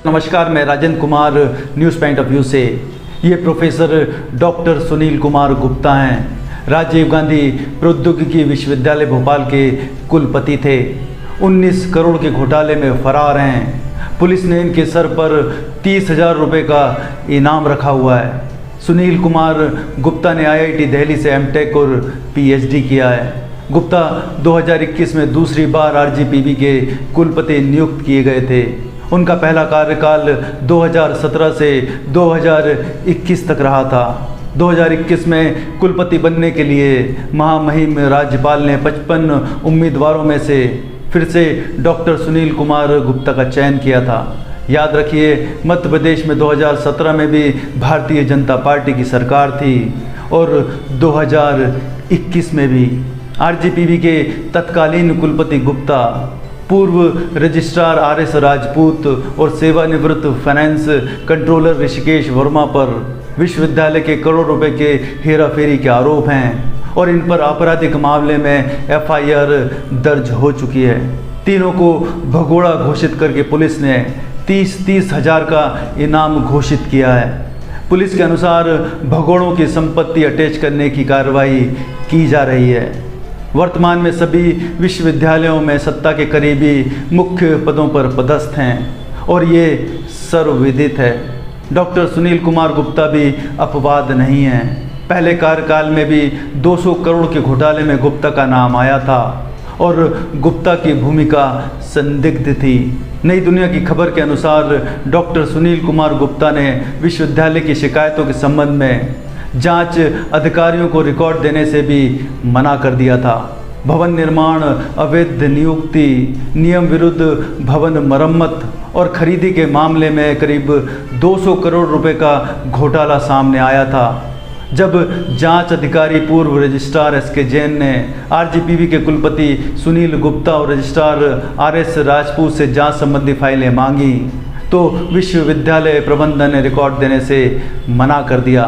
नमस्कार, मैं Rajendra Kumar news point of view से। ये प्रोफेसर डॉक्टर सुनील कुमार गुप्ता हैं। राजीव गांधी प्रौद्योगिकी विश्वविद्यालय भोपाल के कुलपति थे। 19 करोड़ के घोटाले में फरार हैं। पुलिस ने इनके सर पर 30,000 रुपये का इनाम रखा हुआ है। सुनील कुमार गुप्ता ने IIT दिल्ली से MTech और PhD किया है। गुप्ता 2021 में दूसरी बार RGPV के कुलपति नियुक्त किए गए थे। उनका पहला कार्यकाल 2017 से 2021 तक रहा था। 2021 में कुलपति बनने के लिए महामहिम राज्यपाल ने 55 उम्मीदवारों में से फिर से डॉक्टर सुनील कुमार गुप्ता का चयन किया था। याद रखिए, मध्य प्रदेश में 2017 में भी भारतीय जनता पार्टी की सरकार थी और 2021 में भी। RGPV के तत्कालीन कुलपति गुप्ता पूर्व रजिस्ट्रार RS राजपूत और सेवानिवृत्त फाइनेंस कंट्रोलर ऋषिकेश वर्मा पर विश्वविद्यालय के करोड़ रुपए के हेराफेरी के आरोप हैं और इन पर आपराधिक मामले में FIR दर्ज हो चुकी है। तीनों को भगोड़ा घोषित करके पुलिस ने 30-30 हज़ार का इनाम घोषित किया है। पुलिस के अनुसार भगोड़ों की संपत्ति अटैच करने की कार्रवाई की जा रही है। वर्तमान में सभी विश्वविद्यालयों में सत्ता के करीबी मुख्य पदों पर पदस्थ हैं और ये सर्वविदित है। डॉक्टर सुनील कुमार गुप्ता भी अपवाद नहीं हैं। पहले कार्यकाल में भी 200 करोड़ के घोटाले में गुप्ता का नाम आया था और गुप्ता की भूमिका संदिग्ध थी। नई दुनिया की खबर के अनुसार डॉक्टर सुनील कुमार गुप्ता ने विश्वविद्यालय की शिकायतों के संबंध में जांच अधिकारियों को रिकॉर्ड देने से भी मना कर दिया था। भवन निर्माण, अवैध नियुक्ति, नियम विरुद्ध भवन मरम्मत और खरीदी के मामले में करीब 200 करोड़ रुपए का घोटाला सामने आया था। जब जांच अधिकारी पूर्व रजिस्ट्रार SK जैन ने RGPV के कुलपति सुनील गुप्ता और रजिस्ट्रार RS राजपूत से जांच संबंधी फाइलें मांगी तो विश्वविद्यालय प्रबंधन ने रिकॉर्ड देने से मना कर दिया।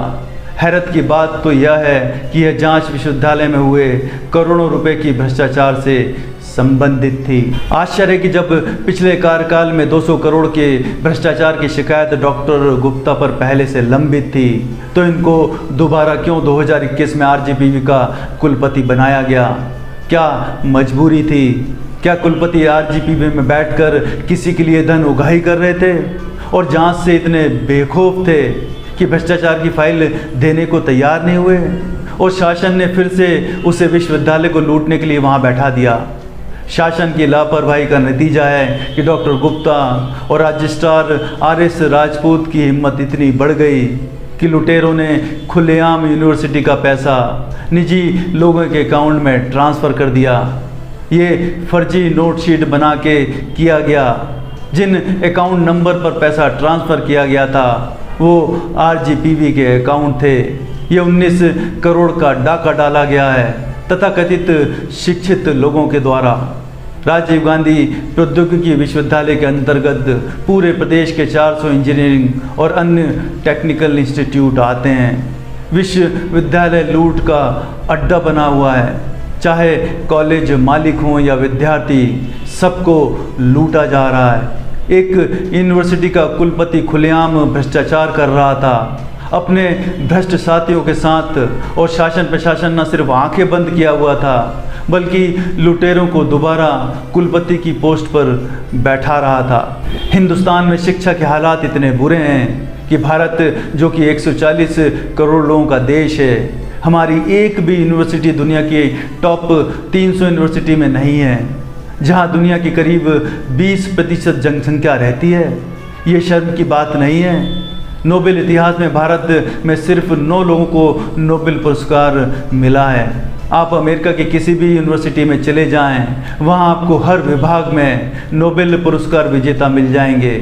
हैरत की बात तो यह है कि यह जांच विश्वविद्यालय में हुए करोड़ों रुपए की भ्रष्टाचार से संबंधित थी। आश्चर्य कि जब पिछले कार्यकाल में 200 करोड़ के भ्रष्टाचार की शिकायत डॉक्टर गुप्ता पर पहले से लंबित थी तो इनको दोबारा क्यों 2021 में RGPV का कुलपति बनाया गया? क्या मजबूरी थी? क्या कुलपति RGPV में बैठकर किसी के लिए धन उगाही कर रहे थे और जांच से इतने बेखौफ थे कि भ्रष्टाचार की फाइल देने को तैयार नहीं हुए और शासन ने फिर से उसे विश्वविद्यालय को लूटने के लिए वहां बैठा दिया? शासन की लापरवाही का नतीजा है कि डॉक्टर गुप्ता और रजिस्ट्रार RS राजपूत की हिम्मत इतनी बढ़ गई कि लुटेरों ने खुलेआम यूनिवर्सिटी का पैसा निजी लोगों के अकाउंट में ट्रांसफ़र कर दिया। ये फर्जी नोट शीट बना के किया गया। जिन अकाउंट नंबर पर पैसा ट्रांसफ़र किया गया था वो RGPV के अकाउंट थे। ये 19 करोड़ का डाका डाला गया है तथाकथित शिक्षित लोगों के द्वारा। राजीव गांधी प्रौद्योगिकी विश्वविद्यालय के अंतर्गत पूरे प्रदेश के 400 इंजीनियरिंग और अन्य टेक्निकल इंस्टीट्यूट आते हैं। विश्वविद्यालय लूट का अड्डा बना हुआ है। चाहे कॉलेज मालिक हों या विद्यार्थी, सबको लूटा जा रहा है। एक यूनिवर्सिटी का कुलपति खुलेआम भ्रष्टाचार कर रहा था अपने भ्रष्ट साथियों के साथ और शासन प्रशासन न सिर्फ आंखें बंद किया हुआ था बल्कि लुटेरों को दोबारा कुलपति की पोस्ट पर बैठा रहा था। हिंदुस्तान में शिक्षा के हालात इतने बुरे हैं कि भारत जो कि 140 करोड़ लोगों का देश है, हमारी एक भी यूनिवर्सिटी दुनिया की टॉप 300 यूनिवर्सिटी में नहीं है, जहां दुनिया की करीब 20% जनसंख्या रहती है। ये शर्म की बात नहीं है। नोबेल इतिहास में भारत में सिर्फ 9 लोगों को नोबेल पुरस्कार मिला है। आप अमेरिका की किसी भी यूनिवर्सिटी में चले जाएं, वहां आपको हर विभाग में नोबेल पुरस्कार विजेता मिल जाएंगे।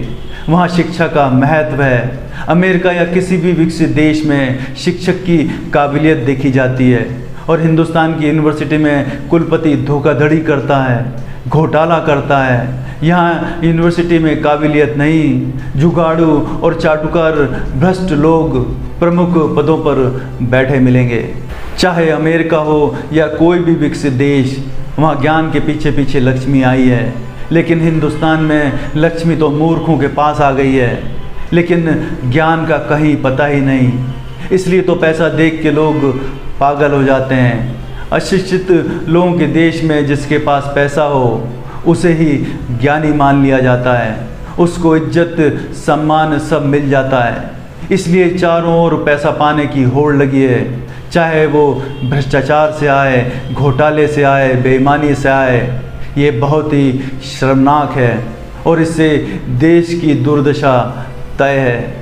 वहां शिक्षा का महत्व है। अमेरिका या किसी भी विकसित देश में शिक्षक की काबिलियत देखी जाती है और हिंदुस्तान की यूनिवर्सिटी में कुलपति धोखाधड़ी करता है, घोटाला करता है। यहाँ यूनिवर्सिटी में काबिलियत नहीं, जुगाड़ू और चाटुकार भ्रष्ट लोग प्रमुख पदों पर बैठे मिलेंगे। चाहे अमेरिका हो या कोई भी विकसित देश, वहाँ ज्ञान के पीछे पीछे लक्ष्मी आई है। लेकिन हिंदुस्तान में लक्ष्मी तो मूर्खों के पास आ गई है, लेकिन ज्ञान का कहीं पता ही नहीं। इसलिए तो पैसा देख के लोग पागल हो जाते हैं। अशिक्षित लोगों के देश में जिसके पास पैसा हो उसे ही ज्ञानी मान लिया जाता है, उसको इज्जत सम्मान सब मिल जाता है। इसलिए चारों ओर पैसा पाने की होड़ लगी है, चाहे वो भ्रष्टाचार से आए, घोटाले से आए, बेईमानी से आए। ये बहुत ही शर्मनाक है और इससे देश की दुर्दशा तय है।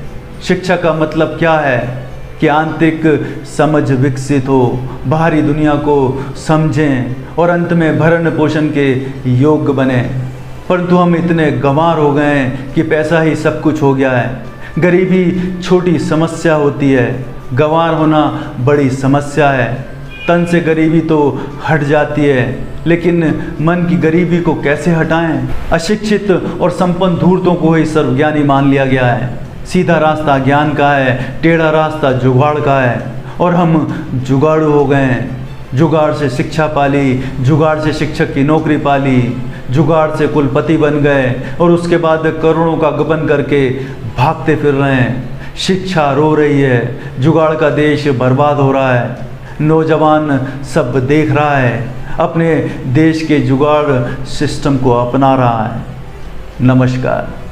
शिक्षा का मतलब क्या है कि आंतरिक समझ विकसित हो, बाहरी दुनिया को समझें और अंत में भरण पोषण के योग्य बने। परंतु हम इतने गंवार हो गए हैं कि पैसा ही सब कुछ हो गया है। गरीबी छोटी समस्या होती है, गंवार होना बड़ी समस्या है। तन से गरीबी तो हट जाती है, लेकिन मन की गरीबी को कैसे हटाएं? अशिक्षित और संपन्न धूर्तों को ही सर्वज्ञानी मान लिया गया है। सीधा रास्ता ज्ञान का है, टेढ़ा रास्ता जुगाड़ का है और हम जुगाड़ू हो गए हैं। जुगाड़ से शिक्षा पाली, जुगाड़ से शिक्षक की नौकरी पाली, जुगाड़ से कुलपति बन गए और उसके बाद करोड़ों का गबन करके भागते फिर रहे हैं। शिक्षा रो रही है, जुगाड़ का देश बर्बाद हो रहा है। नौजवान सब देख रहा है, अपने देश के जुगाड़ सिस्टम को अपना रहा है। नमस्कार।